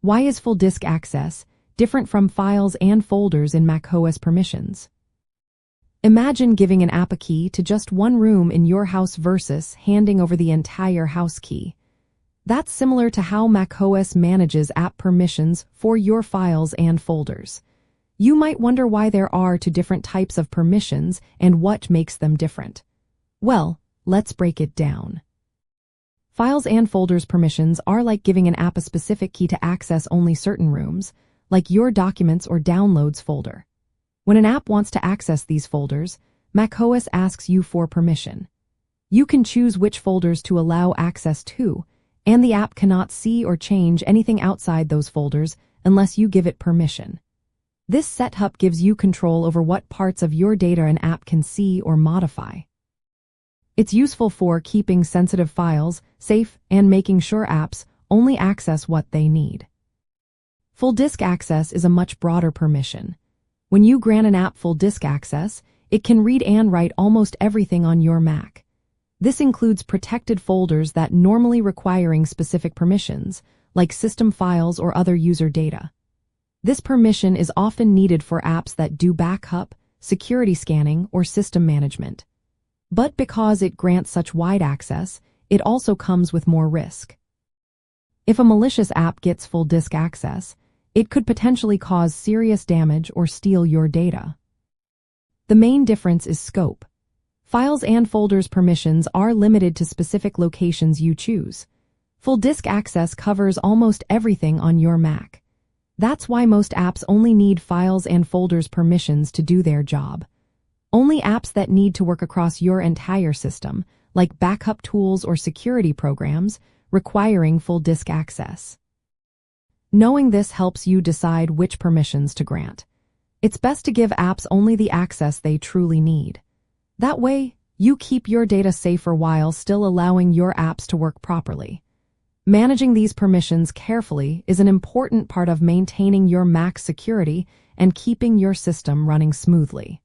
Why is full disk access different from files and folders in macOS permissions? Imagine giving an app a key to just one room in your house versus handing over the entire house key. That's similar to how macOS manages app permissions for your files and folders. You might wonder why there are two different types of permissions and what makes them different. Well, let's break it down. Files and folders permissions are like giving an app a specific key to access only certain rooms, like your Documents or Downloads folder. When an app wants to access these folders, macOS asks you for permission. You can choose which folders to allow access to, and the app cannot see or change anything outside those folders unless you give it permission. This setup gives you control over what parts of your data an app can see or modify. It's useful for keeping sensitive files safe and making sure apps only access what they need. Full disk access is a much broader permission. When you grant an app full disk access, it can read and write almost everything on your Mac. This includes protected folders that normally requiring specific permissions, like system files or other user data. This permission is often needed for apps that do backup, security scanning, or system management. But because it grants such wide access, it also comes with more risk. If a malicious app gets full disk access, it could potentially cause serious damage or steal your data. The main difference is scope. Files and folders permissions are limited to specific locations you choose. Full disk access covers almost everything on your Mac. That's why most apps only need files and folders permissions to do their job. Only apps that need to work across your entire system, like backup tools or security programs, requiring full disk access. Knowing this helps you decide which permissions to grant. It's best to give apps only the access they truly need. That way, you keep your data safer while still allowing your apps to work properly. Managing these permissions carefully is an important part of maintaining your Mac's security and keeping your system running smoothly.